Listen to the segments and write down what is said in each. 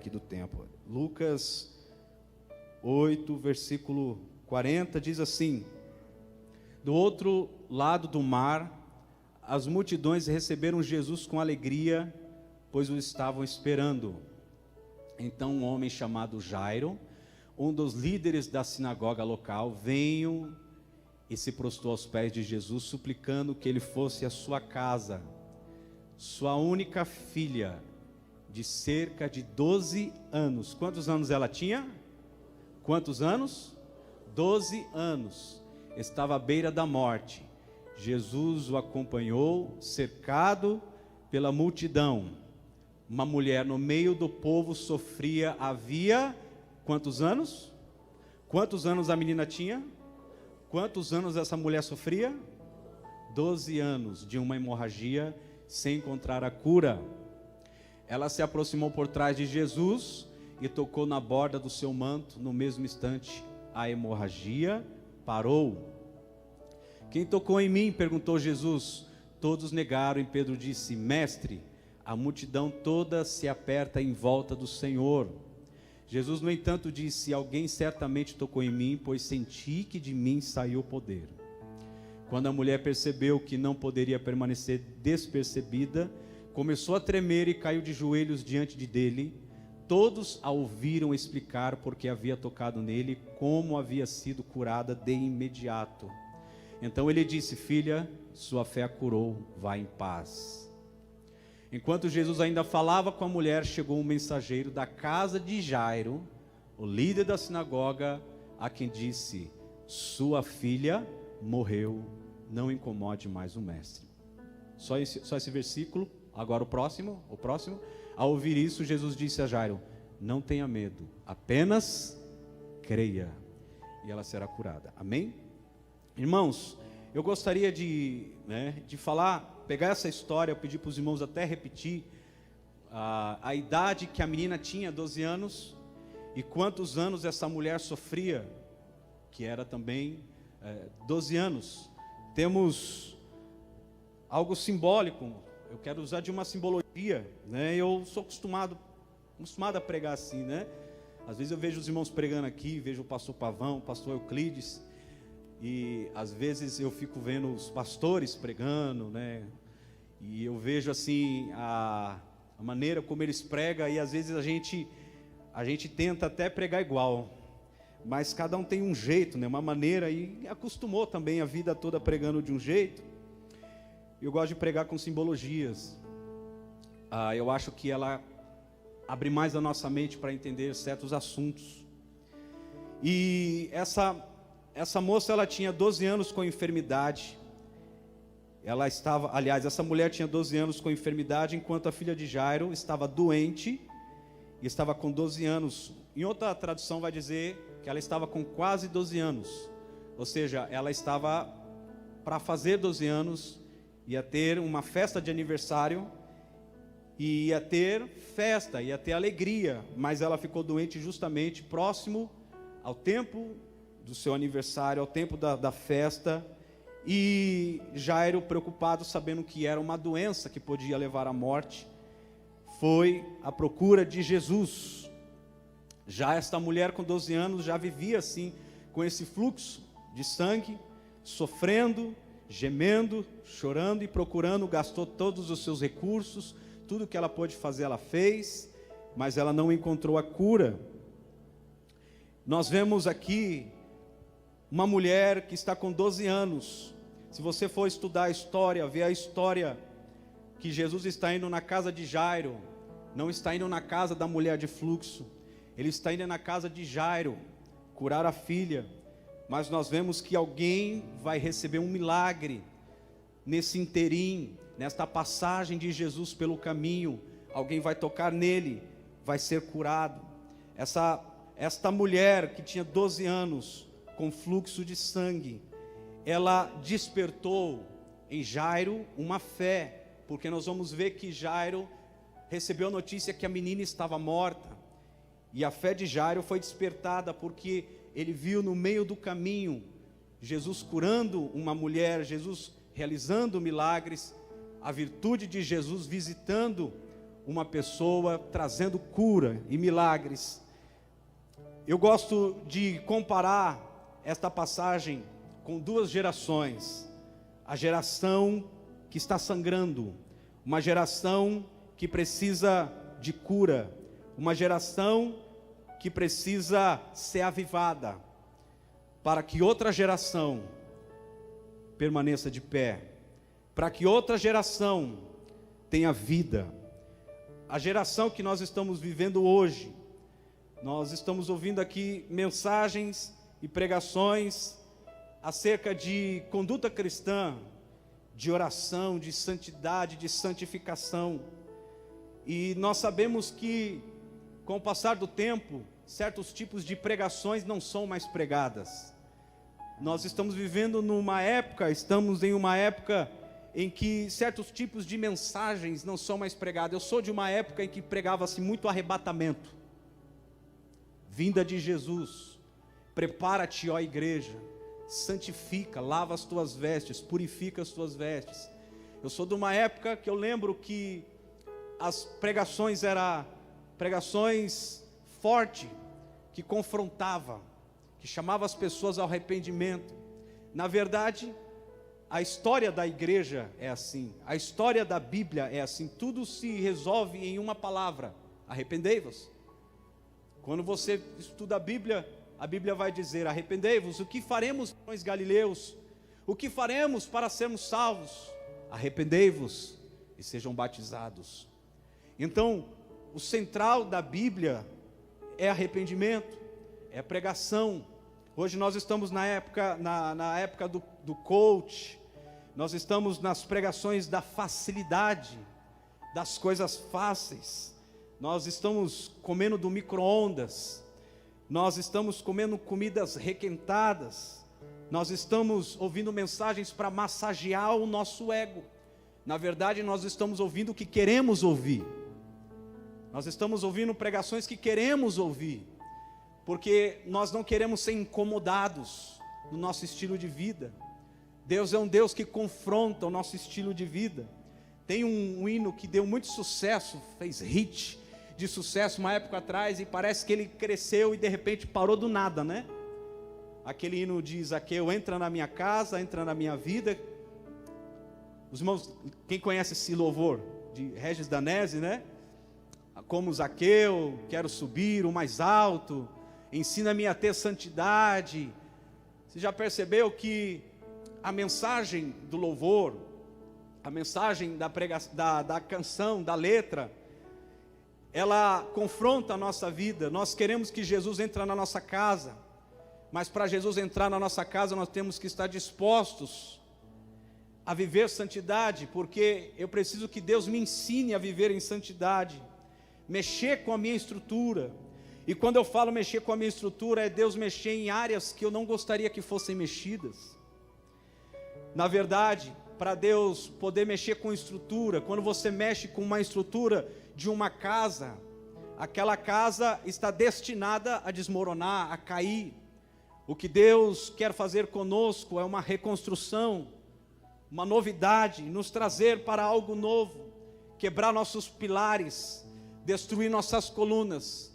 aqui do tempo. Lucas 8, versículo 40 diz assim: do outro lado do mar, as multidões receberam Jesus com alegria, pois o estavam esperando. Então um homem chamado Jairo, um dos líderes da sinagoga local, veio e se prostrou aos pés de Jesus, suplicando que ele fosse à sua casa. Sua única filha, de cerca de 12 anos. Quantos anos ela tinha? Quantos anos? 12 anos. Estava à beira da morte. Jesus o acompanhou, cercado pela multidão. Uma mulher no meio do povo sofria havia quantos anos? Quantos anos a menina tinha? Quantos anos essa mulher sofria? 12 anos de uma hemorragia sem encontrar a cura. Ela se aproximou por trás de Jesus e tocou na borda do seu manto. No mesmo instante, a hemorragia parou. Quem tocou em mim? Perguntou Jesus. Todos negaram e Pedro disse: Mestre, a multidão toda se aperta em volta do Senhor. Jesus, no entanto, disse: alguém certamente tocou em mim, pois senti que de mim saiu o poder. Quando a mulher percebeu que não poderia permanecer despercebida, começou a tremer e caiu de joelhos diante dele. Todos a ouviram explicar porque havia tocado nele, como havia sido curada de imediato. Então ele disse: filha, sua fé a curou, vá em paz. Enquanto Jesus ainda falava com a mulher, chegou um mensageiro da casa de Jairo, o líder da sinagoga, a quem disse: sua filha morreu, não incomode mais o mestre. Só esse versículo. Agora o próximo. Ao ouvir isso, Jesus disse a Jairo: não tenha medo, apenas creia, e ela será curada. Amém? Irmãos, eu gostaria de falar, pegar essa história, eu pedi para os irmãos até repetir a idade que a menina tinha, 12 anos, e quantos anos essa mulher sofria, que era também 12 anos. Temos algo simbólico. Eu quero usar de uma simbologia, né? Eu sou acostumado a pregar assim, né? Às vezes eu vejo os irmãos pregando aqui, vejo o pastor Pavão, o pastor Euclides, e às vezes eu fico vendo os pastores pregando, né? E eu vejo assim a maneira como eles pregam, e às vezes a gente tenta até pregar igual, mas cada um tem um jeito, né? Uma maneira, e acostumou também a vida toda pregando de um jeito. Eu gosto de pregar com simbologias. Eu acho que ela abre mais a nossa mente para entender certos assuntos. E essa moça, ela tinha 12 anos com enfermidade. Essa mulher tinha 12 anos com enfermidade, enquanto a filha de Jairo estava doente e estava com 12 anos. Em outra tradução vai dizer que ela estava com quase 12 anos. Ou seja, ela estava para fazer 12 anos, ia ter uma festa de aniversário, e ia ter festa, ia ter alegria, mas ela ficou doente justamente próximo ao tempo do seu aniversário, ao tempo da festa, e Jairo, preocupado, sabendo que era uma doença que podia levar à morte, foi à procura de Jesus. Já esta mulher com 12 anos já vivia assim, com esse fluxo de sangue, sofrendo, gemendo, chorando e procurando, gastou todos os seus recursos, tudo que ela pôde fazer ela fez, mas ela não encontrou a cura. Nós vemos aqui uma mulher que está com 12 anos. Se você for estudar a história, ver a história, que Jesus está indo na casa de Jairo, não está indo na casa da mulher de fluxo, ele está indo na casa de Jairo, curar a filha. Mas nós vemos que alguém vai receber um milagre nesse interim, nesta passagem de Jesus pelo caminho. Alguém vai tocar nele, vai ser curado. Esta mulher que tinha 12 anos, com fluxo de sangue, ela despertou em Jairo uma fé, porque nós vamos ver que Jairo recebeu a notícia que a menina estava morta, e a fé de Jairo foi despertada, porque ele viu no meio do caminho Jesus curando uma mulher, Jesus realizando milagres, a virtude de Jesus visitando uma pessoa trazendo cura e milagres. Eu gosto de comparar esta passagem com duas gerações. A geração que está sangrando, uma geração que precisa de cura, uma geração que precisa ser avivada, para que outra geração permaneça de pé, para que outra geração tenha vida. A geração que nós estamos vivendo hoje, nós estamos ouvindo aqui mensagens e pregações acerca de conduta cristã, de oração, de santidade, de santificação. E nós sabemos que, com o passar do tempo, certos tipos de pregações não são mais pregadas. Nós estamos vivendo estamos em uma época em que certos tipos de mensagens não são mais pregadas. Eu sou de uma época em que pregava-se muito arrebatamento. Vinda de Jesus, prepara-te, ó igreja, santifica, lava as tuas vestes, purifica as tuas vestes. Eu sou de uma época que eu lembro que as pregações eram pregações fortes, que confrontava, que chamava as pessoas ao arrependimento. Na verdade, a história da igreja é assim, a história da Bíblia é assim, tudo se resolve em uma palavra: arrependei-vos. Quando você estuda a Bíblia vai dizer: arrependei-vos. O que faremos, nós galileus? O que faremos para sermos salvos? Arrependei-vos e sejam batizados. Então, o central da Bíblia é arrependimento, é pregação. Hoje nós estamos na época do coach, nós estamos nas pregações da facilidade, das coisas fáceis. Nós estamos comendo do micro-ondas, nós estamos comendo comidas requentadas, nós estamos ouvindo mensagens para massagear o nosso ego. Na verdade, nós estamos ouvindo o que queremos ouvir. Nós estamos ouvindo pregações que queremos ouvir, porque nós não queremos ser incomodados no nosso estilo de vida. Deus é um Deus que confronta o nosso estilo de vida. Tem um hino que deu muito sucesso, fez hit de sucesso uma época atrás, e parece que ele cresceu e de repente parou do nada, né? Aquele hino de Zaqueu: entra na minha casa, entra na minha vida. Os irmãos, quem conhece esse louvor de Regis Danese, né? Como Zaqueu, quero subir o mais alto, ensina-me a ter santidade. Você já percebeu que a mensagem do louvor, a mensagem da canção, da letra, ela confronta a nossa vida? Nós queremos que Jesus entre na nossa casa, mas para Jesus entrar na nossa casa, nós temos que estar dispostos a viver santidade, porque eu preciso que Deus me ensine a viver em santidade, mexer com a minha estrutura. E quando eu falo mexer com a minha estrutura, é Deus mexer em áreas que eu não gostaria que fossem mexidas. Na verdade, para Deus poder mexer com estrutura, quando você mexe com uma estrutura de uma casa, aquela casa está destinada a desmoronar, a cair. O que Deus quer fazer conosco é uma reconstrução, uma novidade, nos trazer para algo novo, quebrar nossos pilares, destruir nossas colunas,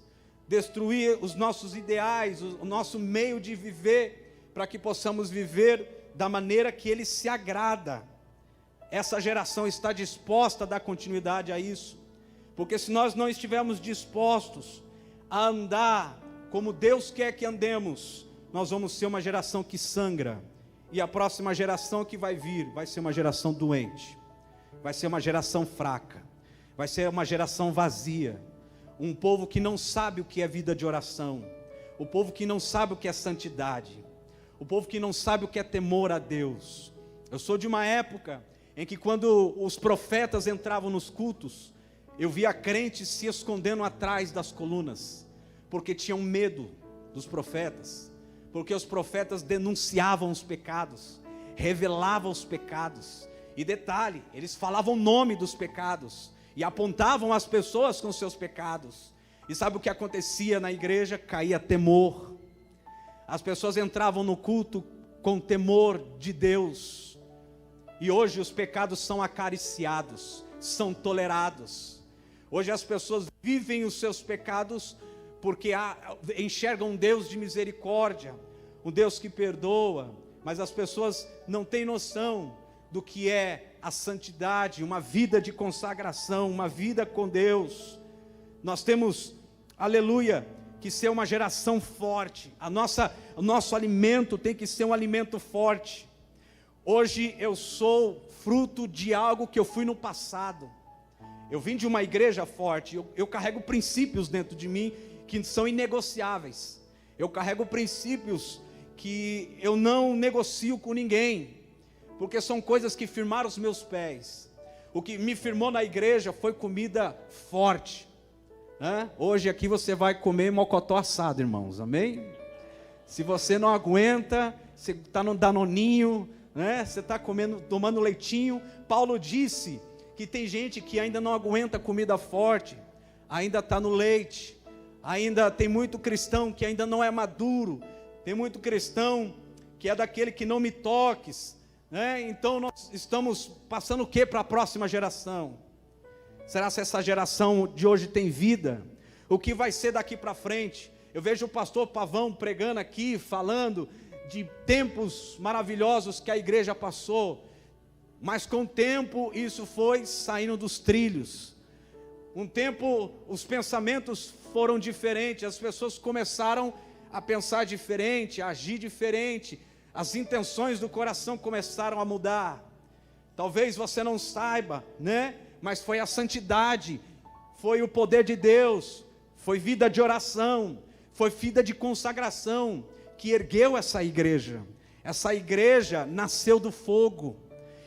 destruir os nossos ideais, o nosso meio de viver, para que possamos viver da maneira que Ele se agrada. Essa geração está disposta a dar continuidade a isso, porque se nós não estivermos dispostos a andar como Deus quer que andemos, nós vamos ser uma geração que sangra, e a próxima geração que vai vir, vai ser uma geração doente, vai ser uma geração fraca, vai ser uma geração vazia, um povo que não sabe o que é vida de oração, o povo que não sabe o que é santidade, o povo que não sabe o que é temor a Deus. Eu sou de uma época em que, quando os profetas entravam nos cultos, eu via crentes se escondendo atrás das colunas, porque tinham medo dos profetas, porque os profetas denunciavam os pecados, revelavam os pecados, e detalhe, eles falavam o nome dos pecados, e apontavam as pessoas com seus pecados. E sabe o que acontecia na igreja? Caía temor. As pessoas entravam no culto com temor de Deus. E hoje os pecados são acariciados, são tolerados. Hoje as pessoas vivem os seus pecados porque enxergam um Deus de misericórdia, um Deus que perdoa, mas as pessoas não têm noção do que é a santidade, uma vida de consagração, uma vida com Deus. Nós temos, aleluia, que ser uma geração forte. O nosso alimento tem que ser um alimento forte. Hoje eu sou fruto de algo que eu fui no passado. Eu vim de uma igreja forte, eu carrego princípios dentro de mim que são inegociáveis. Eu carrego princípios que eu não negocio com ninguém, porque são coisas que firmaram os meus pés. O que me firmou na igreja foi comida forte. Hoje aqui você vai comer mocotó assado, irmãos, amém? Se você não aguenta, você está no danoninho, você está tomando leitinho. Paulo disse que tem gente que ainda não aguenta comida forte, ainda está no leite, ainda tem muito cristão que ainda não é maduro, tem muito cristão que é daquele que não me toques, então nós estamos passando o que para a próxima geração? Será que essa geração de hoje tem vida? O que vai ser daqui para frente? Eu vejo o pastor Pavão pregando aqui, falando de tempos maravilhosos que a igreja passou, mas com o tempo isso foi saindo dos trilhos. Um tempo os pensamentos foram diferentes, as pessoas começaram a pensar diferente, a agir diferente, as intenções do coração começaram a mudar. Talvez você não saiba, mas foi a santidade, foi o poder de Deus, foi vida de oração, foi vida de consagração que ergueu essa igreja. Essa igreja nasceu do fogo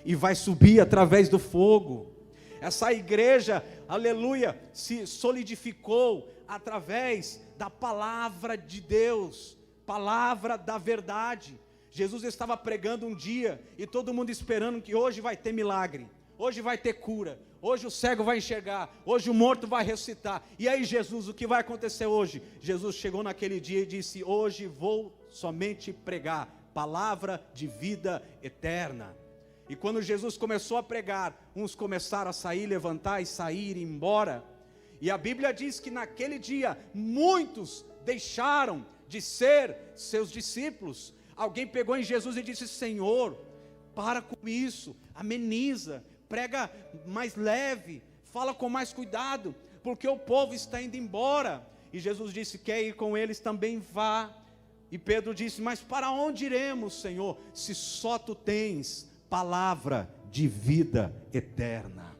e vai subir através do fogo. Essa igreja, aleluia, se solidificou através da palavra de Deus, palavra da verdade. Jesus estava pregando um dia e todo mundo esperando que hoje vai ter milagre, hoje vai ter cura, hoje o cego vai enxergar, hoje o morto vai ressuscitar. E aí Jesus, o que vai acontecer hoje? Jesus chegou naquele dia e disse: hoje vou somente pregar palavra de vida eterna. E quando Jesus começou a pregar, uns começaram a sair, levantar e sair, ir embora. E a Bíblia diz que naquele dia muitos deixaram de ser seus discípulos. Alguém pegou em Jesus e disse: Senhor, para com isso, ameniza, prega mais leve, fala com mais cuidado, porque o povo está indo embora. E Jesus disse: quer ir com eles, também vá. E Pedro disse: mas para onde iremos, Senhor, se só tu tens palavra de vida eterna?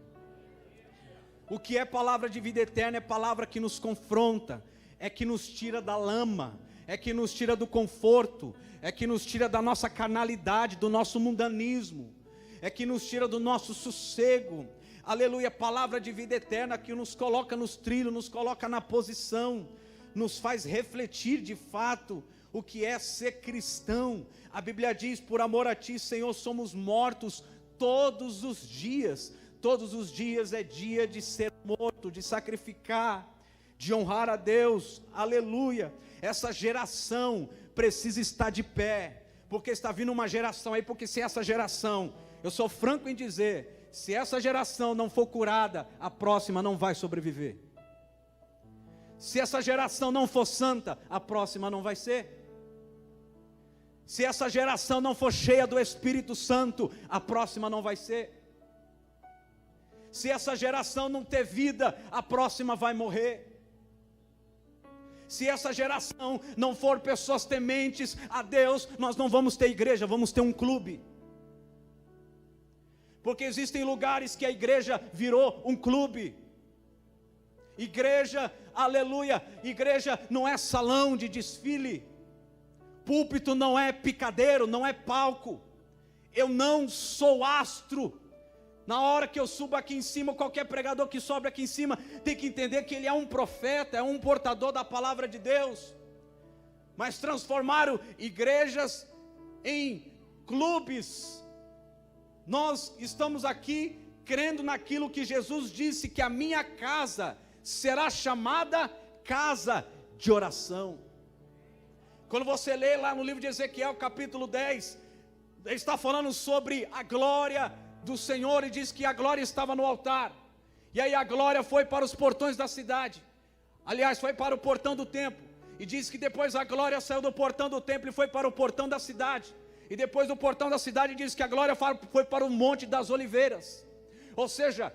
O que é palavra de vida eterna? É palavra que nos confronta, é que nos tira da lama, é que nos tira do conforto, é que nos tira da nossa carnalidade, do nosso mundanismo, é que nos tira do nosso sossego. Aleluia, palavra de vida eterna que nos coloca nos trilhos, nos coloca na posição, nos faz refletir de fato o que é ser cristão. A Bíblia diz: por amor a ti, Senhor, somos mortos todos os dias. Todos os dias é dia de ser morto, de sacrificar, de honrar a Deus. Aleluia. Essa geração precisa estar de pé, porque está vindo uma geração aí, porque se essa geração, eu sou franco em dizer, se essa geração não for curada, a próxima não vai sobreviver. Se essa geração não for santa, a próxima não vai ser. Se essa geração não for cheia do Espírito Santo, a próxima não vai ser. Se essa geração não ter vida, a próxima vai morrer. Se essa geração não for pessoas tementes a Deus, nós não vamos ter igreja, vamos ter um clube. Porque existem lugares que a igreja virou um clube. Igreja, aleluia, igreja não é salão de desfile. Púlpito não é picadeiro, não é palco. Eu não sou astro. Na hora que eu subo aqui em cima, qualquer pregador que sobe aqui em cima tem que entender que ele é um profeta, é um portador da palavra de Deus. Mas transformaram igrejas em clubes. Nós estamos aqui crendo naquilo que Jesus disse, que a minha casa será chamada casa de oração. Quando você lê lá no livro de Ezequiel, capítulo 10, ele está falando sobre a glória do Senhor e diz que a glória estava no altar. E aí a glória foi para os portões da cidade. Aliás, foi para o portão do templo. E diz que depois a glória saiu do portão do templo e foi para o portão da cidade. E depois do portão da cidade diz que a glória foi para o Monte das Oliveiras. Ou seja,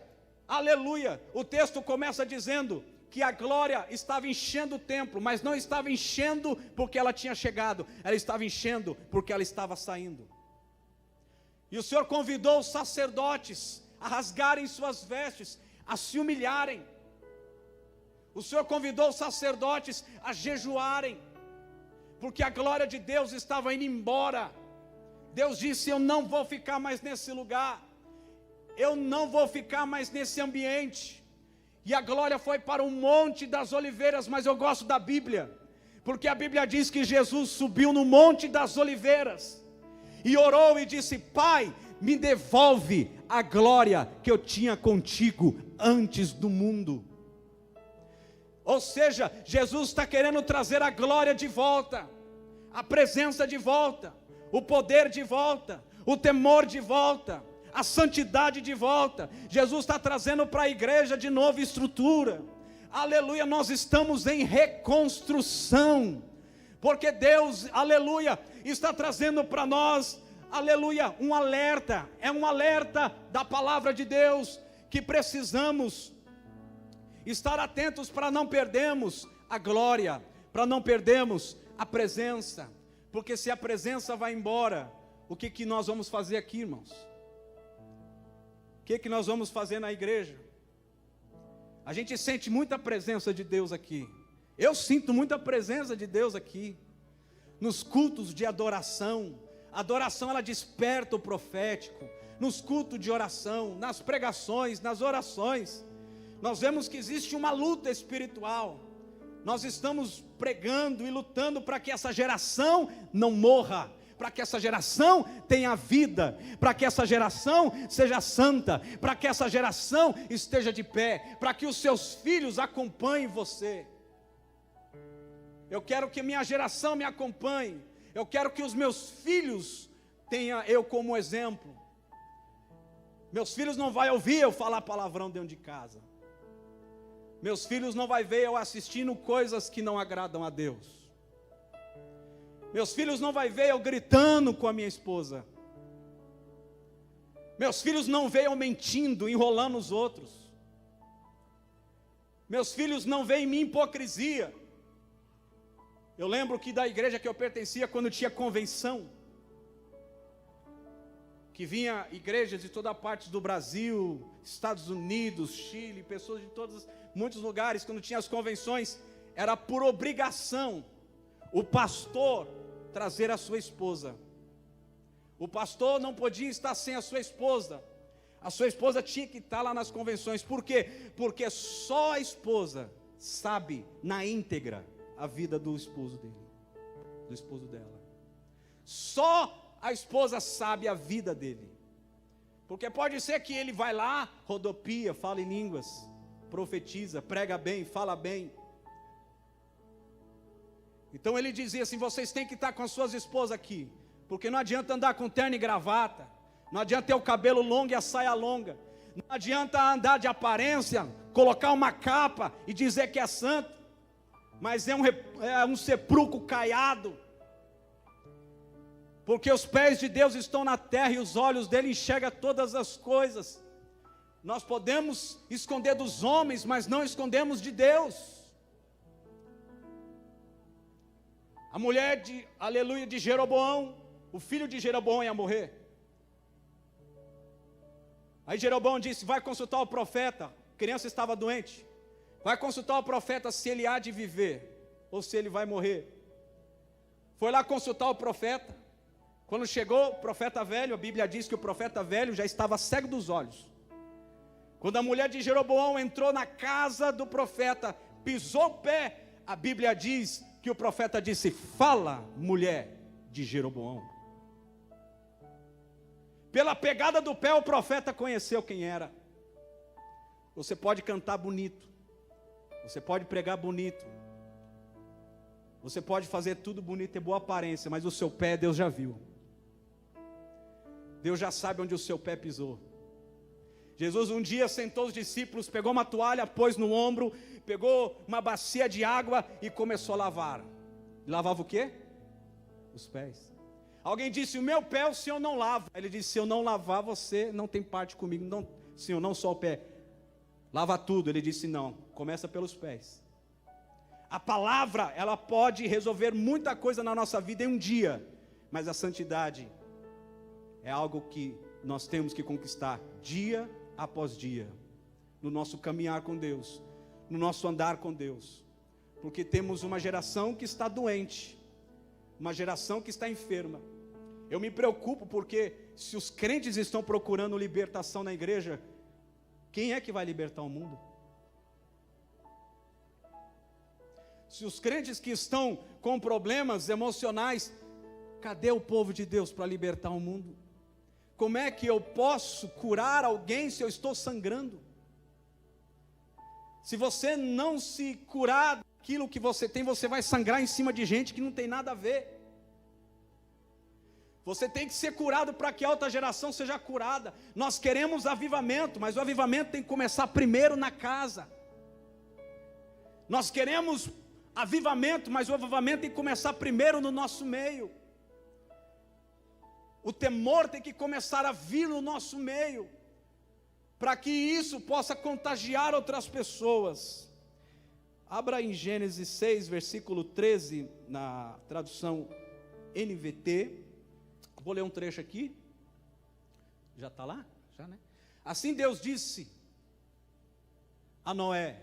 aleluia, o texto começa dizendo que a glória estava enchendo o templo, mas não estava enchendo porque ela tinha chegado, ela estava enchendo porque ela estava saindo. E o Senhor convidou os sacerdotes a rasgarem suas vestes, a se humilharem. O Senhor convidou os sacerdotes a jejuarem, porque a glória de Deus estava indo embora. Deus disse: eu não vou ficar mais nesse lugar, eu não vou ficar mais nesse ambiente. E a glória foi para o Monte das Oliveiras. Mas eu gosto da Bíblia, porque a Bíblia diz que Jesus subiu no Monte das Oliveiras e orou e disse: Pai, me devolve a glória que eu tinha contigo antes do mundo. Ou seja, Jesus está querendo trazer a glória de volta, a presença de volta, o poder de volta, o temor de volta, a santidade de volta. Jesus está trazendo para a igreja de novo estrutura. Aleluia, nós estamos em reconstrução, porque Deus, aleluia, está trazendo para nós, aleluia, um alerta. É um alerta da palavra de Deus, que precisamos estar atentos para não perdermos a glória, para não perdermos a presença. Porque se a presença vai embora, o que nós vamos fazer aqui, irmãos? O que nós vamos fazer na igreja? A gente sente muita presença de Deus aqui. Eu sinto muita presença de Deus aqui. Nos cultos de adoração. A adoração, ela desperta o profético. Nos cultos de oração, nas pregações, nas orações. Nós vemos que existe uma luta espiritual. Nós estamos pregando e lutando para que essa geração não morra, para que essa geração tenha vida, para que essa geração seja santa, para que essa geração esteja de pé, para que os seus filhos acompanhem você. Eu quero que minha geração me acompanhe, eu quero que os meus filhos tenham eu como exemplo. Meus filhos não vão ouvir eu falar palavrão dentro de casa. Meus filhos não vão ver eu assistindo coisas que não agradam a Deus. Meus filhos não vão ver eu gritando com a minha esposa. Meus filhos não veem eu mentindo, enrolando os outros. Meus filhos não veem em mim hipocrisia. Eu lembro que da igreja que eu pertencia, quando tinha convenção, que vinha igrejas de toda parte do Brasil, Estados Unidos, Chile, pessoas de muitos lugares, quando tinha as convenções, era por obrigação o pastor trazer a sua esposa. O pastor não podia estar sem a sua esposa. A sua esposa tinha que estar lá nas convenções. Por quê? Porque só a esposa sabe na íntegra a vida do esposo dele, do esposo dela. Só a esposa sabe a vida dele. Porque pode ser que ele vai lá, rodopia, fala em línguas, profetiza, prega bem, fala bem. Então ele dizia assim: vocês têm que estar com as suas esposas aqui, porque não adianta andar com terno e gravata, não adianta ter o cabelo longo e a saia longa, não adianta andar de aparência, colocar uma capa e dizer que é santo, mas é um sepulcro caiado. Porque os pés de Deus estão na terra e os olhos dele enxergam todas as coisas. Nós podemos esconder dos homens, mas não escondemos de Deus. A mulher de Jeroboão, o filho de Jeroboão ia morrer. Aí Jeroboão disse: vai consultar o profeta. A criança estava doente. Vai consultar o profeta se ele há de viver ou se ele vai morrer. Foi lá consultar o profeta. Quando chegou o profeta velho, a Bíblia diz que o profeta velho já estava cego dos olhos. Quando a mulher de Jeroboão entrou na casa do profeta, pisou o pé, a Bíblia diz que o profeta disse: fala, mulher de Jeroboão. Pela pegada do pé, o profeta conheceu quem era. Você pode cantar bonito, você pode pregar bonito, você pode fazer tudo bonito, ter boa aparência, mas o seu pé Deus já viu. Deus já sabe onde o seu pé pisou. Jesus um dia sentou os discípulos, pegou uma toalha, pôs no ombro, pegou uma bacia de água e começou a lavar. Lavava o quê? Os pés. Alguém disse: o meu pé o Senhor não lava. Ele disse: se eu não lavar, você não tem parte comigo. Não, Senhor, não só o pé, lava tudo. Ele disse: não, começa pelos pés. A palavra, ela pode resolver muita coisa na nossa vida em um dia, mas a santidade é algo que nós temos que conquistar dia após dia, no nosso caminhar com Deus, no nosso andar com Deus, porque temos uma geração que está doente, uma geração que está enferma. Eu me preocupo porque se os crentes estão procurando libertação na igreja, quem é que vai libertar o mundo? Se os crentes que estão com problemas emocionais, cadê o povo de Deus para libertar o mundo? Como é que eu posso curar alguém se eu estou sangrando? Se você não se curar daquilo que você tem, você vai sangrar em cima de gente que não tem nada a ver. Você tem que ser curado para que a outra geração seja curada. Nós queremos avivamento, mas o avivamento tem que começar primeiro na casa. Nós queremos avivamento, mas o avivamento tem que começar primeiro no nosso meio. O temor tem que começar a vir no nosso meio, para que isso possa contagiar outras pessoas. Abra em Gênesis 6, versículo 13, na tradução NVT. Vou ler um trecho aqui. Já está lá? Já, né? Assim Deus disse a Noé: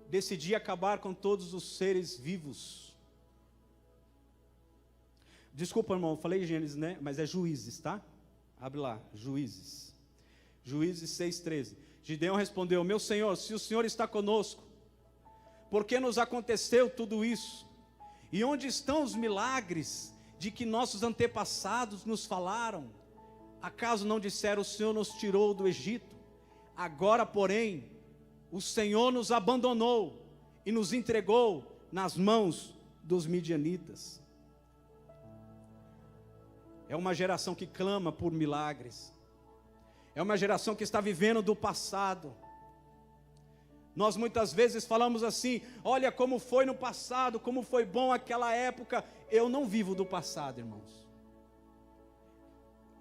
decidi acabar com todos os seres vivos. Desculpa, irmão, eu falei Gênesis, né? Mas é Juízes, tá? Abre lá, Juízes. Juízes 6:13. Gideão respondeu: meu Senhor, se o Senhor está conosco, por que nos aconteceu tudo isso? E onde estão os milagres de que nossos antepassados nos falaram? Acaso não disseram: o Senhor nos tirou do Egito? Agora, porém, o Senhor nos abandonou e nos entregou nas mãos dos midianitas. É uma geração que clama por milagres. É uma geração que está vivendo do passado. Nós muitas vezes falamos assim: olha como foi no passado, como foi bom aquela época. Eu não vivo do passado, irmãos.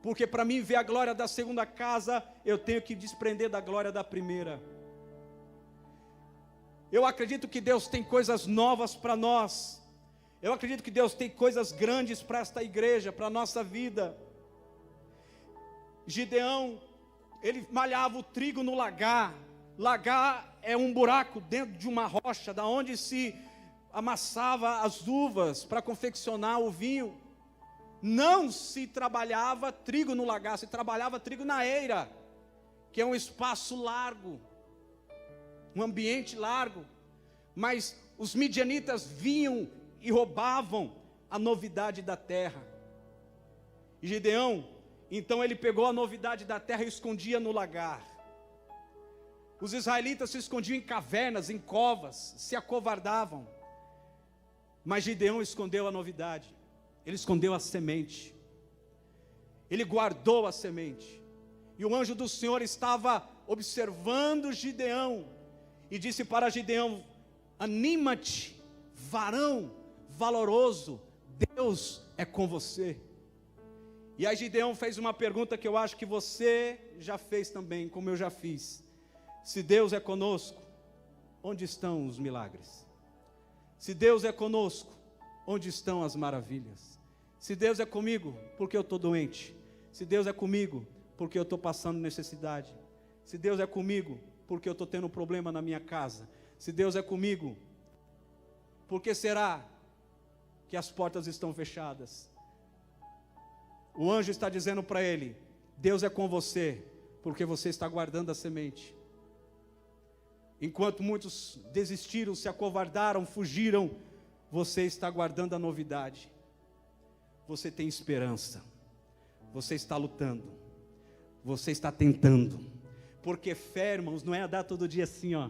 Porque para mim ver a glória da segunda casa, eu tenho que desprender da glória da primeira. Eu acredito que Deus tem coisas novas para nós. Eu acredito que Deus tem coisas grandes para esta igreja, para a nossa vida. Gideão, ele malhava o trigo no lagar. Lagar é um buraco dentro de uma rocha, da onde se amassava as uvas para confeccionar o vinho. Não se trabalhava trigo no lagar, se trabalhava trigo na eira, que é um espaço largo, um ambiente largo. Mas os midianitas vinham e roubavam a novidade da terra. E Gideão, então ele pegou a novidade da terra e escondia no lagar. Os israelitas se escondiam em cavernas, em covas, se acovardavam. Mas Gideão escondeu a novidade. Ele escondeu a semente. Ele guardou a semente. E o anjo do Senhor estava observando Gideão e disse para Gideão: anima-te, varão valoroso, Deus é com você. E aí Gideão fez uma pergunta que eu acho que você já fez também, como eu já fiz: se Deus é conosco, onde estão os milagres? Se Deus é conosco, onde estão as maravilhas? Se Deus é comigo, porque eu estou doente? Se Deus é comigo, porque eu estou passando necessidade? Se Deus é comigo, porque eu estou tendo um problema na minha casa? Se Deus é comigo, por que será que as portas estão fechadas? O anjo está dizendo para ele: Deus é com você, porque você está guardando a semente. Enquanto muitos desistiram, se acovardaram, fugiram, você está guardando a novidade. Você tem esperança. Você está lutando. Você está tentando. Porque fé, irmãos, não é andar todo dia assim, ó,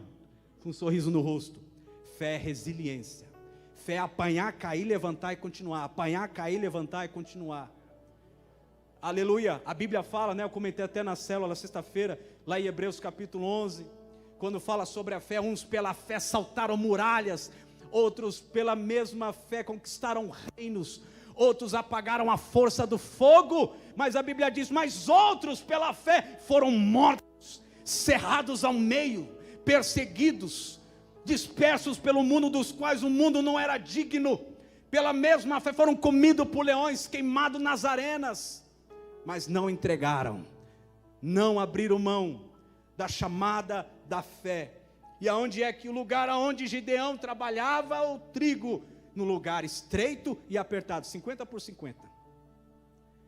com um sorriso no rosto. Fé é resiliência. Fé é apanhar, cair, levantar e continuar. Apanhar, cair, levantar e continuar. aleluia, a Bíblia fala, né? Eu comentei até na célula sexta-feira, lá em Hebreus capítulo 11, quando fala sobre a fé, uns pela fé saltaram muralhas, outros pela mesma fé conquistaram reinos, outros apagaram a força do fogo, mas a Bíblia diz, mas outros pela fé foram mortos, cerrados ao meio, perseguidos, dispersos pelo mundo, dos quais o mundo não era digno, pela mesma fé foram comidos por leões, queimados nas arenas, mas não entregaram, não abriram mão da chamada da fé. E aonde é que o lugar aonde Gideão trabalhava o trigo? No lugar estreito e apertado, 50 por 50.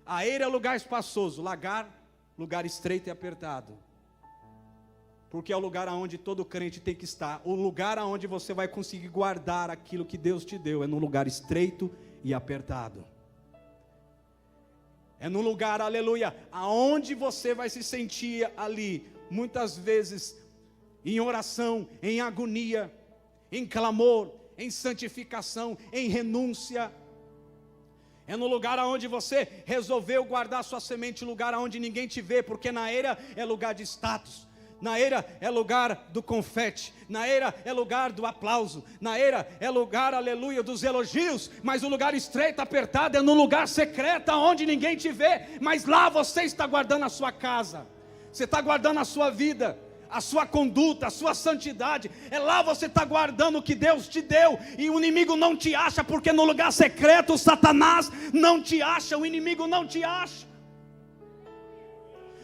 A eira é lugar espaçoso, lugar estreito e apertado. Porque é o lugar aonde todo crente tem que estar. O lugar aonde você vai conseguir guardar aquilo que Deus te deu é no lugar estreito e apertado. É no lugar, aleluia, aonde você vai se sentir ali, muitas vezes em oração, em agonia, em clamor, em santificação, em renúncia. É no lugar aonde você resolveu guardar sua semente, lugar aonde ninguém te vê, porque na eira é lugar de status, na eira é lugar do confete, na eira é lugar do aplauso, na eira é lugar, aleluia, dos elogios, mas o lugar estreito, apertado, é no lugar secreto, onde ninguém te vê, mas lá você está guardando a sua casa, você está guardando a sua vida, a sua conduta, a sua santidade, é lá você está guardando o que Deus te deu, e o inimigo não te acha, porque no lugar secreto o Satanás não te acha, o inimigo não te acha.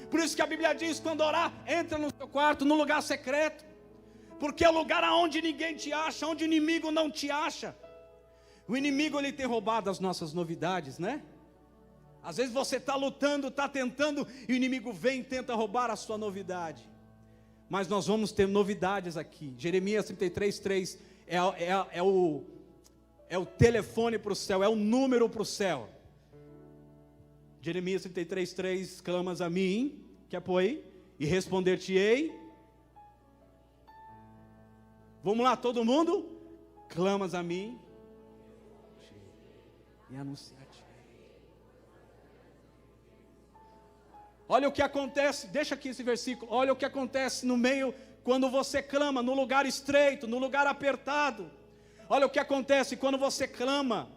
Por isso que a Bíblia diz, quando orar, entra no seu quarto, no lugar secreto, porque é o lugar aonde ninguém te acha, onde o inimigo não te acha. O inimigo, ele tem roubado as nossas novidades, né? Às vezes você está lutando, está tentando, e o inimigo vem e tenta roubar a sua novidade. Mas nós vamos ter novidades aqui. Jeremias 33:3 é o telefone para o céu, é o número para o céu. Jeremias 33:3, clamas a mim, que apoie, e responder-te-ei. Vamos lá, todo mundo? Clamas a mim e anunciar-te. Olha o que acontece, deixa aqui esse versículo, olha o que acontece no meio, quando você clama, no lugar estreito, no lugar apertado. Olha o que acontece quando você clama,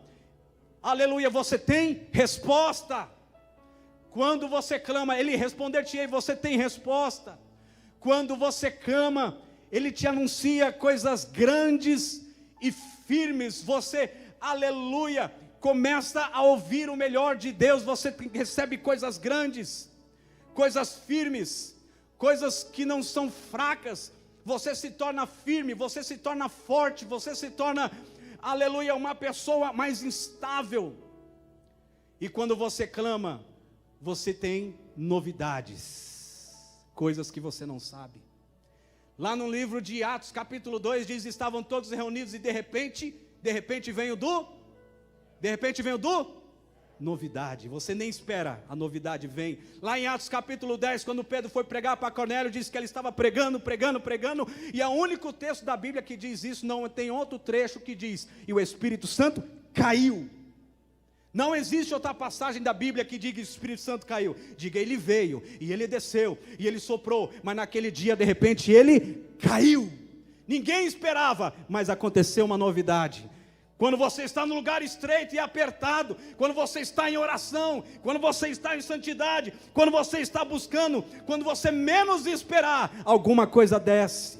aleluia, você tem resposta. Quando você clama, Ele responder-te-ei, você tem resposta. Quando você clama, Ele te anuncia coisas grandes e firmes. Você, aleluia, começa a ouvir o melhor de Deus. Você recebe coisas grandes, coisas firmes, coisas que não são fracas. Você se torna firme, você se torna forte, você se torna, aleluia, uma pessoa mais instável. E quando você clama, você tem novidades, coisas que você não sabe. Lá no livro de Atos, capítulo 2, diz, estavam todos reunidos e de repente veio novidade. Você nem espera, a novidade vem. Lá em Atos capítulo 10, quando Pedro foi pregar para Cornélio, diz que ele estava pregando, e é o único texto da Bíblia que diz isso, não tem outro trecho que diz, e o Espírito Santo caiu. Não existe outra passagem da Bíblia que diga que o Espírito Santo caiu. Diga, ele veio, e ele desceu, e ele soprou, mas naquele dia, de repente, ele caiu. Ninguém esperava, mas aconteceu uma novidade. Quando você está no lugar estreito e apertado, quando você está em oração, quando você está em santidade, quando você está buscando, quando você menos esperar, alguma coisa desce,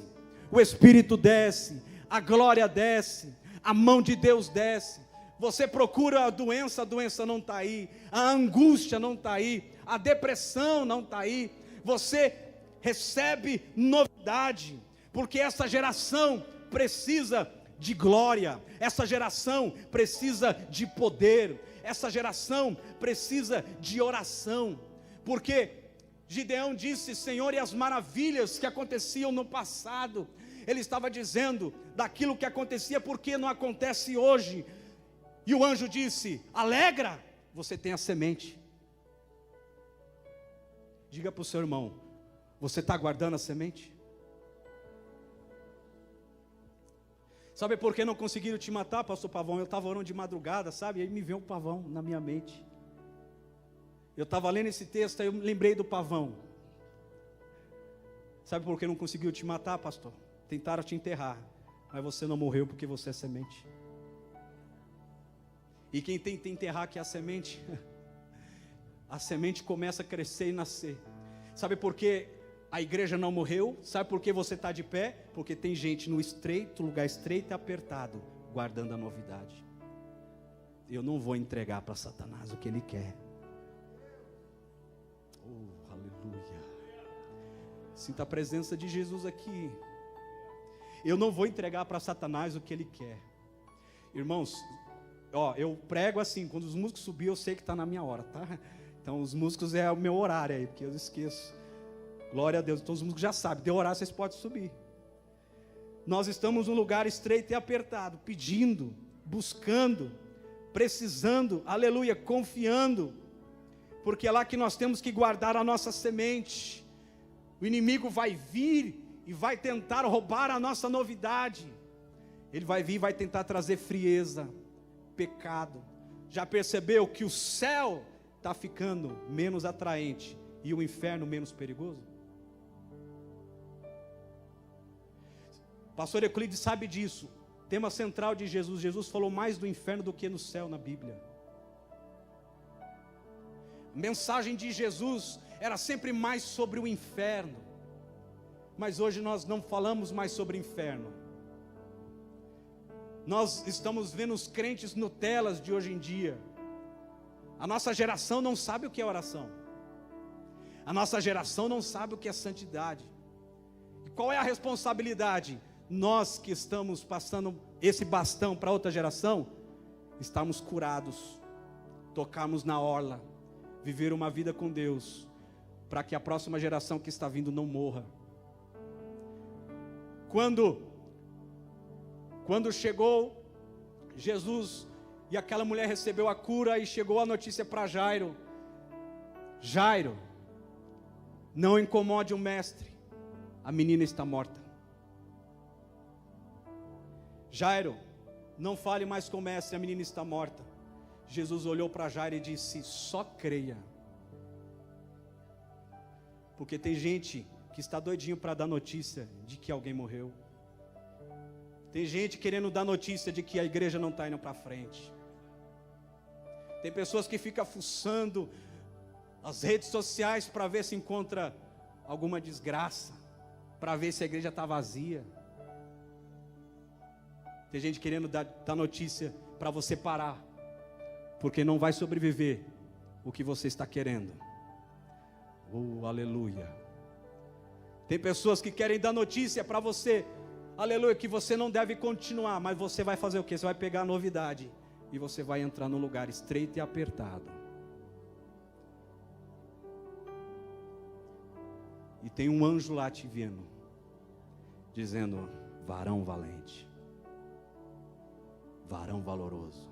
o Espírito desce, a glória desce, a mão de Deus desce. Você procura a doença não está aí, a angústia não está aí, a depressão não está aí, você recebe novidade, porque essa geração precisa de glória, essa geração precisa de poder, essa geração precisa de oração, porque Gideão disse, Senhor, e as maravilhas que aconteciam no passado, ele estava dizendo daquilo que acontecia, porque não acontece hoje. E o anjo disse, alegra, você tem a semente. Diga para o seu irmão, você está guardando a semente? Sabe por que não conseguiram te matar, pastor Pavão? Eu estava orando de madrugada, sabe? E aí me veio um pavão na minha mente. Eu estava lendo esse texto, aí eu lembrei do pavão. Sabe por que não conseguiu te matar, pastor? Tentaram te enterrar, mas você não morreu porque você é semente. E quem tenta enterrar que é a semente, a semente começa a crescer e nascer. Sabe por que a igreja não morreu? Sabe por que você está de pé? Porque tem gente no estreito, lugar estreito e apertado, guardando a novidade. Eu não vou entregar para Satanás o que ele quer. Oh, aleluia. Sinta a presença de Jesus aqui. Eu não vou entregar para Satanás o que ele quer. Irmãos, eu prego assim, quando os músicos subirem, eu sei que está na minha hora, tá? Então os músicos é o meu horário aí, porque eu esqueço. Glória a Deus, então os músicos já sabem, deu horário, vocês podem subir. Nós estamos num lugar estreito e apertado, pedindo, buscando, precisando, aleluia, confiando, porque é lá que nós temos que guardar a nossa semente. O inimigo vai vir e vai tentar roubar a nossa novidade. Ele vai vir e vai tentar trazer frieza, pecado. Já percebeu que o céu está ficando menos atraente e o inferno menos perigoso? Pastor Euclides sabe disso. Tema central de Jesus. Jesus falou mais do inferno do que no céu na Bíblia. A mensagem de Jesus era sempre mais sobre o inferno. Mas hoje nós não falamos mais sobre inferno. Nós estamos vendo os crentes Nutelas de hoje em dia. A nossa geração não sabe o que é oração. A nossa geração não sabe o que é santidade. E qual é a responsabilidade? Nós que estamos passando esse bastão para outra geração, estamos curados, tocarmos na orla, viver uma vida com Deus, para que a próxima geração que está vindo não morra. Quando chegou Jesus e aquela mulher recebeu a cura e chegou a notícia para Jairo: Jairo, não incomode o mestre, a menina está morta. Jairo, não fale mais com o mestre, a menina está morta. Jesus olhou para Jairo e disse: só creia. Porque tem gente que está doidinho para dar notícia de que alguém morreu. Tem gente querendo dar notícia de que a igreja não está indo para frente. Tem pessoas que ficam fuçando as redes sociais para ver se encontra alguma desgraça, para ver se a igreja está vazia. Tem gente querendo dar notícia para você parar, porque não vai sobreviver o que você está querendo. Oh, aleluia. Tem pessoas que querem dar notícia para você, aleluia, que você não deve continuar, mas você vai fazer o quê? Você vai pegar a novidade e você vai entrar num lugar estreito e apertado. E tem um anjo lá te vendo, dizendo: varão valente, varão valoroso,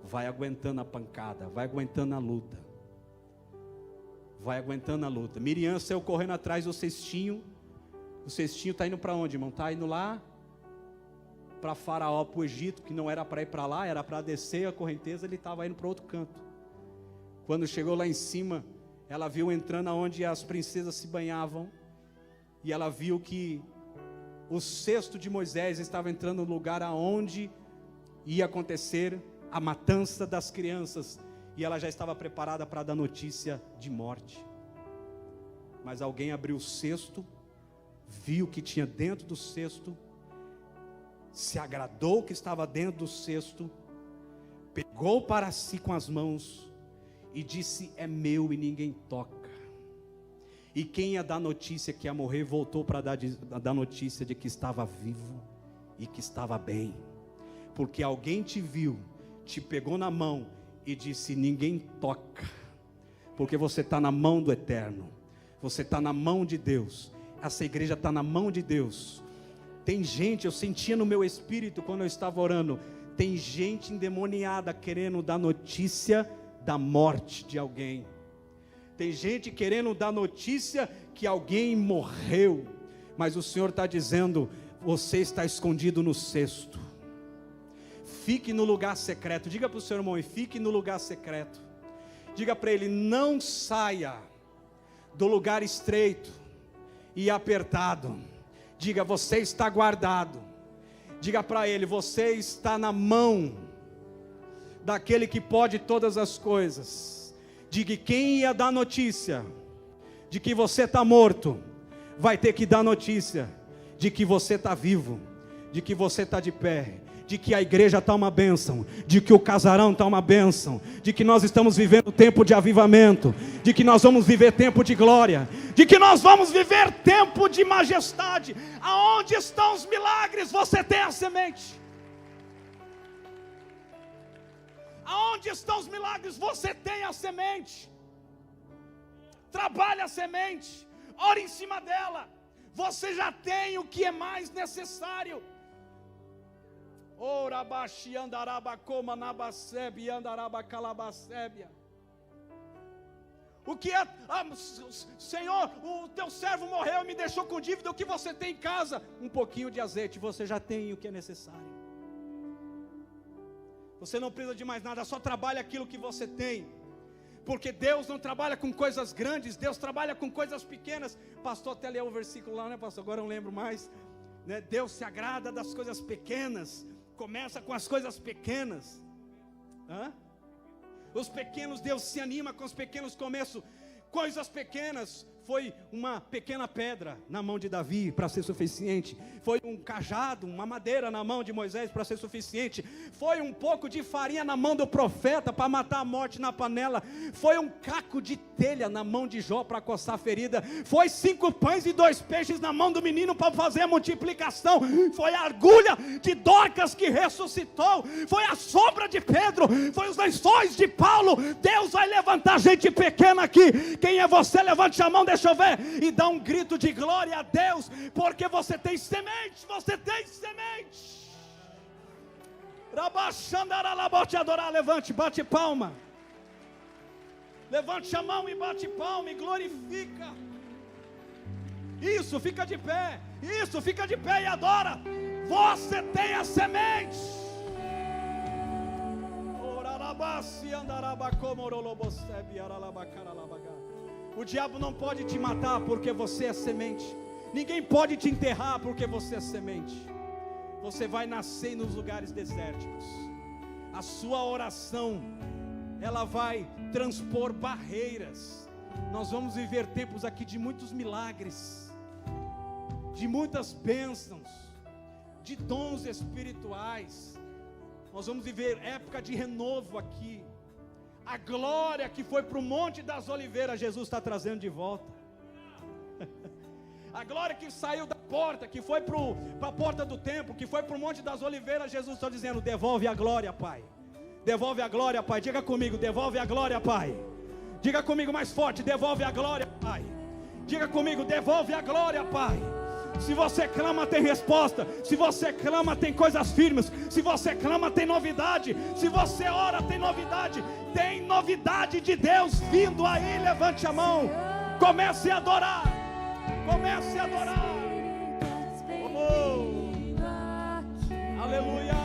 vai aguentando a pancada, vai aguentando a luta, vai aguentando a luta. Miriam saiu correndo atrás do cestinho. O cestinho está indo para onde, irmão? Está indo lá para Faraó, para o Egito, que não era para ir para lá, era para descer a correnteza. Ele estava indo para outro canto. Quando chegou lá em cima, ela viu entrando aonde as princesas se banhavam, e ela viu que o cesto de Moisés estava entrando no lugar aonde ia acontecer a matança das crianças, e ela já estava preparada para dar notícia de morte. Mas alguém abriu o cesto, viu o que tinha dentro do cesto, se agradou o que estava dentro do cesto, pegou para si com as mãos e disse: é meu e ninguém toca. E quem ia dar notícia que ia morrer, voltou para dar notícia de que estava vivo e que estava bem. Porque alguém te viu, te pegou na mão e disse: ninguém toca. Porque você está na mão do Eterno, você está na mão de Deus. Essa igreja está na mão de Deus. Tem gente, eu sentia no meu espírito quando eu estava orando, tem gente endemoniada querendo dar notícia da morte de alguém. Tem gente querendo dar notícia que alguém morreu. Mas o Senhor está dizendo: você está escondido no cesto. Fique no lugar secreto. Diga para o seu irmão: e fique no lugar secreto. Diga para ele: não saia do lugar estreito e apertado. Diga: você está guardado. Diga para ele: você está na mão daquele que pode todas as coisas. Diga: quem ia dar notícia de que você está morto, vai ter que dar notícia de que você está vivo, de que você está de pé, de que a igreja está uma bênção, de que o casarão está uma bênção, de que nós estamos vivendo tempo de avivamento, de que nós vamos viver tempo de glória, de que nós vamos viver tempo de majestade. Aonde estão os milagres? Você tem a semente. Aonde estão os milagres? Você tem a semente. Trabalhe a semente, ore em cima dela. Você já tem o que é mais necessário. Orabaxi andaraba coma nabasebe andaraba calabasébia. O que é? Senhor, o teu servo morreu e me deixou com dívida. O que você tem em casa? Um pouquinho de azeite. Você já tem o que é necessário. Você não precisa de mais nada, só trabalha aquilo que você tem. Porque Deus não trabalha com coisas grandes, Deus trabalha com coisas pequenas. Pastor até leu o versículo lá, né, pastor? Agora eu não lembro mais, né? Deus se agrada das coisas pequenas. Começa com as coisas pequenas. Os pequenos, Deus se anima com os pequenos começos. Coisas pequenas. Foi uma pequena pedra na mão de Davi para ser suficiente. Foi um cajado, uma madeira na mão de Moisés para ser suficiente. Foi um pouco de farinha na mão do profeta para matar a morte na panela. Foi um caco de telha na mão de Jó para coçar a ferida. Foi 5 pães e 2 peixes na mão do menino para fazer a multiplicação. Foi a agulha de Dorcas que ressuscitou. Foi a sombra de Pedro. Foi os lençóis de Paulo. Deus vai levantar gente pequena aqui. Quem é você? Levante a mão, deixa eu ver, e dá um grito de glória a Deus, porque você tem semente, você tem semente. Levante, bate palma. Levante a mão e bate palma e glorifica. Isso, fica de pé. Isso, fica de pé e adora. Você tem a semente. O diabo não pode te matar porque você é semente. Ninguém pode te enterrar porque você é semente. Você vai nascer nos lugares desérticos. A sua oração, ela vai transpor barreiras. Nós vamos viver tempos aqui de muitos milagres, de muitas bênçãos, de dons espirituais. Nós vamos viver época de renovo aqui. A glória que foi para o Monte das Oliveiras, Jesus está trazendo de volta. A glória que saiu da porta, que foi para a porta do templo, que foi para o Monte das Oliveiras, Jesus está dizendo: devolve a glória, Pai. Devolve a glória, Pai. Diga comigo: devolve a glória, Pai. Diga comigo mais forte: devolve a glória, Pai. Diga comigo: devolve a glória, Pai. Se você clama, tem resposta. Se você clama, tem coisas firmes. Se você clama, tem novidade. Se você ora, tem novidade. Tem novidade de Deus vindo aí. Levante a mão. Comece a adorar. Comece a adorar. Oh. Aleluia.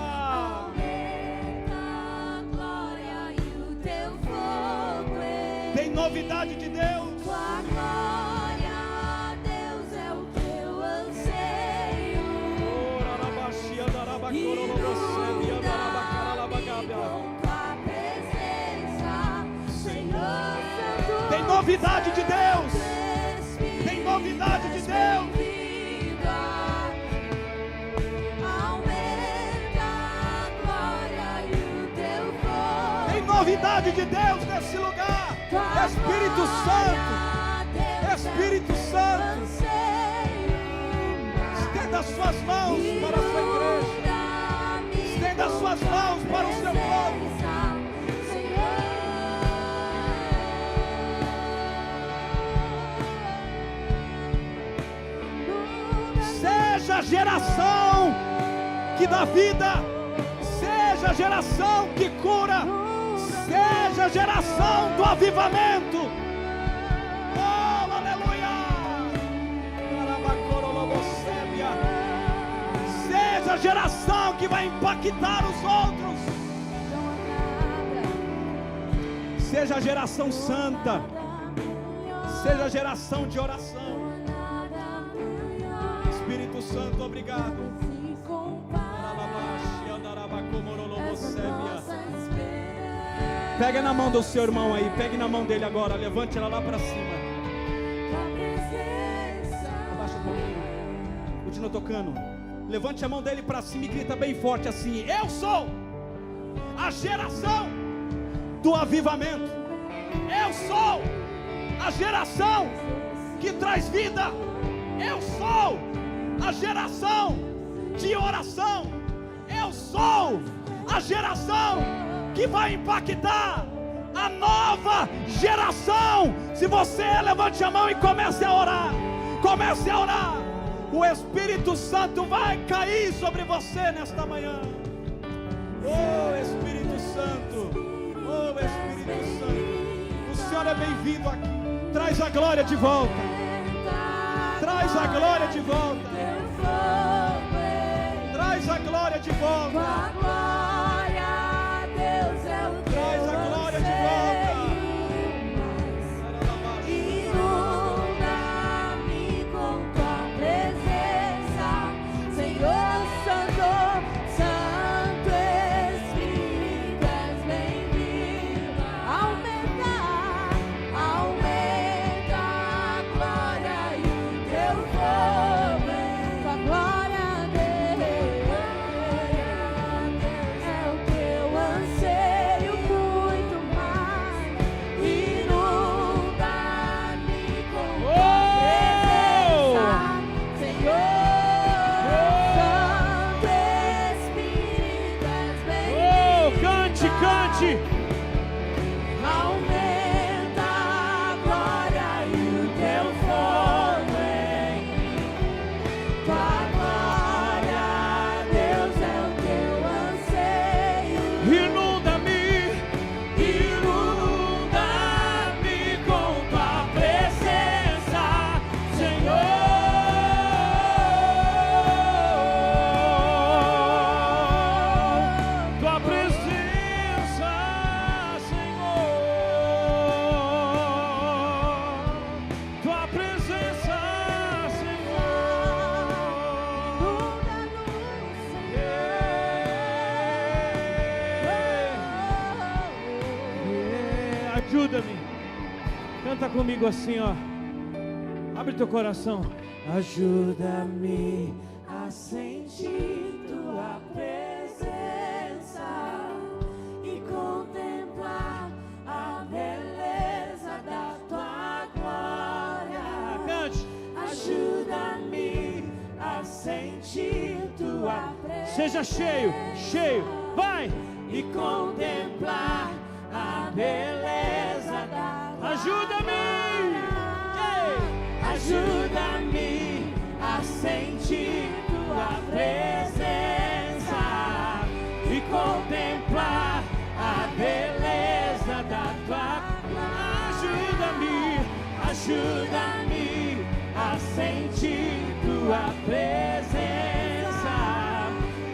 Tem novidade de Deus. Tem novidade de Deus. Tem novidade de Deus. Tem novidade de Deus nesse lugar. Espírito Santo. Espírito Santo. Estenda as suas mãos para a sua igreja. Estenda as suas mãos para o seu povo. Seja a geração que dá vida, seja a geração que cura, seja a geração do avivamento. Oh, aleluia! Seja a geração que vai impactar os outros. Seja a geração santa, seja a geração de oração. Espírito Santo, obrigado. Pega na mão do seu irmão aí, pegue na mão dele agora, levante ela lá para cima. Abaixa um pouquinho, continua tocando. Levante a mão dele para cima e grita bem forte assim: eu sou a geração do avivamento. Eu sou a geração que traz vida. Eu sou a geração de oração. Eu sou a geração que vai impactar a nova geração. Se você levante a mão e comece a orar. Comece a orar. O Espírito Santo vai cair sobre você nesta manhã. Oh Espírito Santo, oh Espírito Santo, o Senhor é bem-vindo aqui. Traz a glória de volta. Traz a glória de volta. Traz a glória de volta. Traz a glória de volta. Inunda-me com tua presença, Senhor Santo, Santo Espírito, és bem-vindo. Aumenta a glória e o teu fogo, tua glória a Deus é o teu anseio, muito mais. Inunda-me com tua presença, Senhor Santo Espírito, és bem-vindo. Cante, cante. Aumenta a glória e o teu fogo em mim. Tua glória, Deus, é o teu anseio. Inunda-me, inunda-me com tua presença, Senhor. Tua presença, Senhor. Tua presença, Senhor. Ajuda-me. Canta comigo assim, ó. Abre teu coração. Ajuda-me a sentir tua presença e contemplar a beleza da tua glória. Cante. Ajuda-me a sentir tua presença. Seja cheio, cheio. Vai. E contemplar a beleza da tua Ajuda-me. Ajuda-me a sentir tua presença e contemplar a beleza da tua glória. Ajuda-me, ajuda-me a sentir tua presença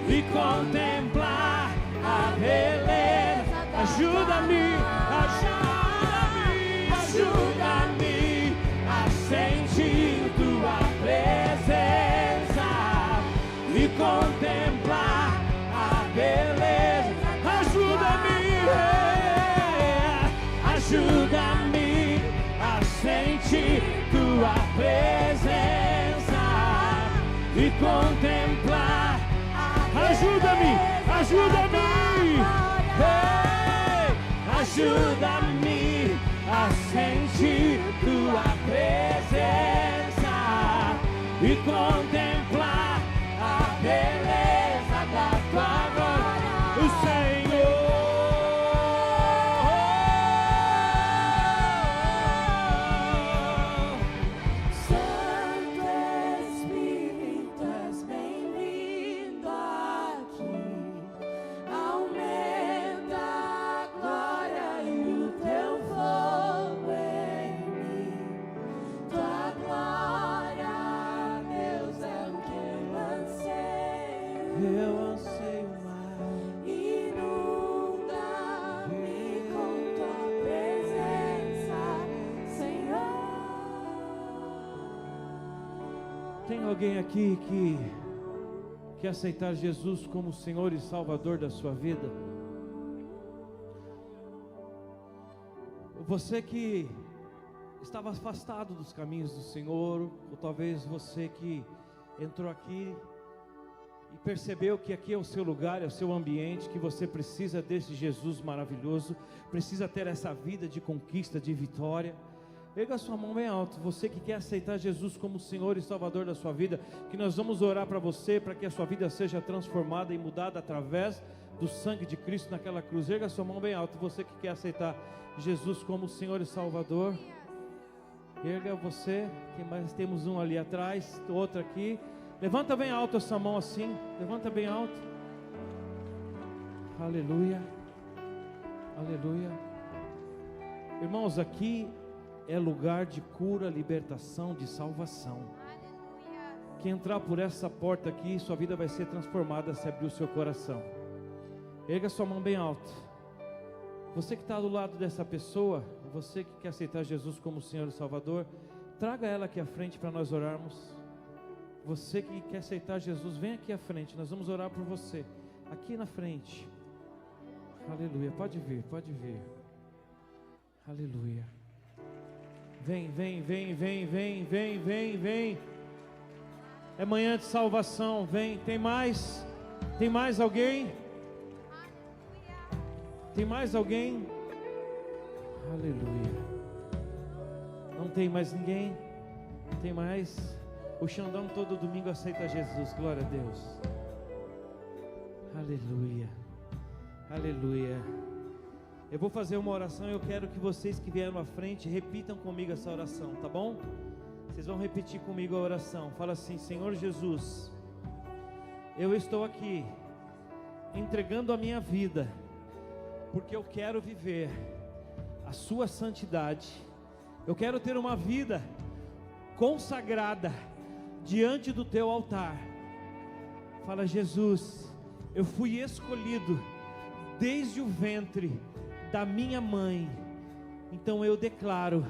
e contemplar a beleza. Ajuda-me, ajuda-me, Ajuda-me a sentir tua presença e contemplar a beleza. ajuda-me, Ajuda-me a sentir tua presença e contemplar a ajuda-me, ajuda-me. Ajuda-me a sentir tua presença e contemplar a beleza da tua glória. O Senhor. Santo Espírito, és bem-vindo aqui. Aumenta a glória e o teu fogo em mim. Tua glória, Deus, alguém aqui que quer aceitar Jesus como Senhor e Salvador da sua vida? Você que estava afastado dos caminhos do Senhor, ou talvez você que entrou aqui e percebeu que aqui é o seu lugar, é o seu ambiente, que você precisa desse Jesus maravilhoso, precisa ter essa vida de conquista, de vitória. Erga a sua mão bem alto, você que quer aceitar Jesus como Senhor e Salvador da sua vida, que nós vamos orar para você, para que a sua vida seja transformada e mudada através do sangue de Cristo naquela cruz. Erga a sua mão bem alto, você que quer aceitar Jesus como Senhor e Salvador. Erga você, que mais temos um ali atrás, outro aqui. Levanta bem alto essa mão assim, levanta bem alto. Aleluia, aleluia. Irmãos, aqui é lugar de cura, libertação, de salvação. Quem entrar por essa porta aqui, sua vida vai ser transformada se abrir o seu coração. Erga sua mão bem alto. Você que está do lado dessa pessoa, você que quer aceitar Jesus como Senhor e Salvador, traga ela aqui à frente para nós orarmos. Você que quer aceitar Jesus, vem aqui à frente, nós vamos orar por você, aqui na frente. Aleluia, pode vir, pode vir. Aleluia. Vem, vem, vem, vem, vem, vem, vem, vem. É manhã de salvação, vem. Tem mais? Tem mais alguém? Tem mais alguém? Aleluia. Não tem mais ninguém? Tem mais? O Xandão todo domingo aceita Jesus, glória a Deus. Aleluia, aleluia. Eu vou fazer uma oração e eu quero que vocês que vieram à frente repitam comigo essa oração, tá bom? Vocês vão repetir comigo a oração. Fala assim: Senhor Jesus, eu estou aqui entregando a minha vida, porque eu quero viver a sua santidade. Eu quero ter uma vida consagrada diante do teu altar. Fala: Jesus, eu fui escolhido desde o ventre da minha mãe, então eu declaro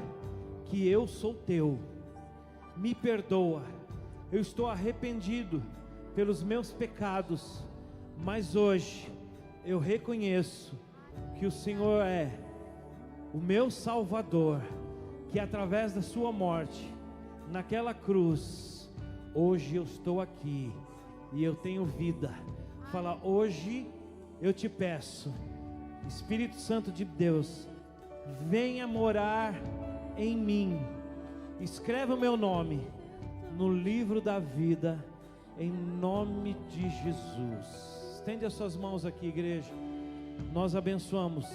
que eu sou teu. Me perdoa, eu estou arrependido pelos meus pecados, mas hoje eu reconheço que o Senhor é o meu Salvador, que através da sua morte naquela cruz, hoje eu estou aqui e eu tenho vida. Fala: hoje eu te peço, Espírito Santo de Deus, venha morar em mim, escreva o meu nome no livro da vida, em nome de Jesus. Estende as suas mãos aqui, igreja. Nós abençoamos,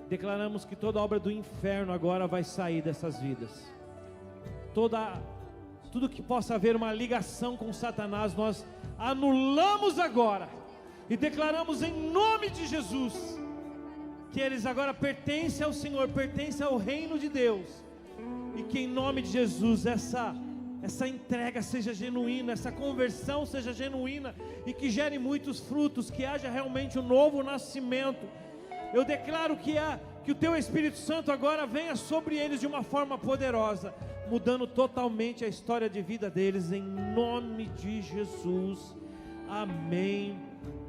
declaramos que toda obra do inferno agora vai sair dessas vidas. Tudo que possa haver uma ligação com Satanás, nós anulamos agora e declaramos em nome de Jesus que eles agora pertencem ao Senhor, pertencem ao reino de Deus, e que em nome de Jesus essa entrega seja genuína, essa conversão seja genuína e que gere muitos frutos, que haja realmente um novo nascimento. Eu declaro que o teu Espírito Santo agora venha sobre eles de uma forma poderosa, mudando totalmente a história de vida deles, em nome de Jesus. Amém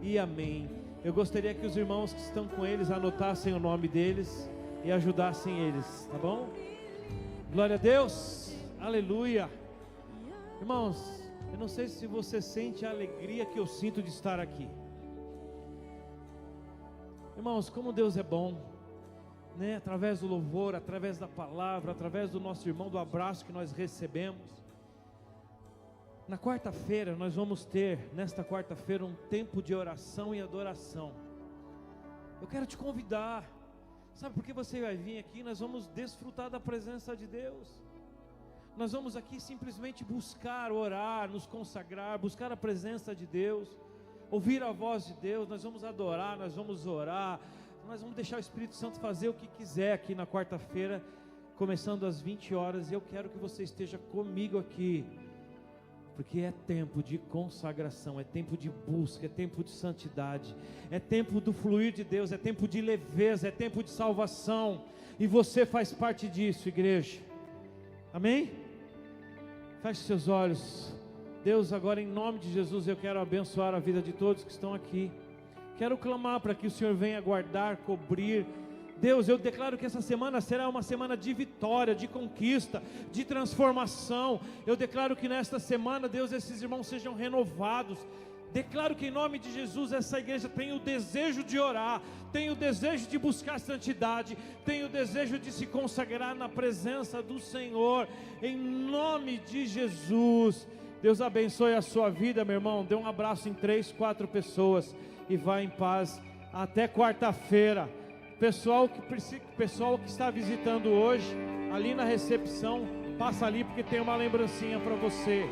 e amém. Eu gostaria que os irmãos que estão com eles anotassem o nome deles e ajudassem eles, tá bom? Glória a Deus, aleluia. Irmãos, eu não sei se você sente a alegria que eu sinto de estar aqui. Irmãos, como Deus é bom, né? Através do louvor, através da palavra, através do nosso irmão, do abraço que nós recebemos. Na quarta-feira nós vamos ter, nesta quarta-feira, um tempo de oração e adoração. Eu quero te convidar, sabe por que você vai vir aqui? Nós vamos desfrutar da presença de Deus. Nós vamos aqui simplesmente buscar, orar, nos consagrar, buscar a presença de Deus, ouvir a voz de Deus. Nós vamos adorar, nós vamos orar, nós vamos deixar o Espírito Santo fazer o que quiser aqui na quarta-feira, começando às 20 horas. E eu quero que você esteja comigo aqui, porque é tempo de consagração, é tempo de busca, é tempo de santidade, é tempo do fluir de Deus, é tempo de leveza, é tempo de salvação, e você faz parte disso, igreja. Amém? Feche seus olhos. Deus, agora em nome de Jesus, eu quero abençoar a vida de todos que estão aqui. Quero clamar para que o Senhor venha guardar, cobrir. Deus, eu declaro que essa semana será uma semana de vitória, de conquista, de transformação. Eu declaro que nesta semana, Deus, esses irmãos sejam renovados. Declaro que em nome de Jesus essa igreja tem o desejo de orar, tem o desejo de buscar santidade, tem o desejo de se consagrar na presença do Senhor, em nome de Jesus. Deus abençoe a sua vida, meu irmão. Dê um abraço em 3, 4 pessoas e vá em paz até quarta-feira. Pessoal que está visitando hoje, ali na recepção, passa ali porque tem uma lembrancinha para você.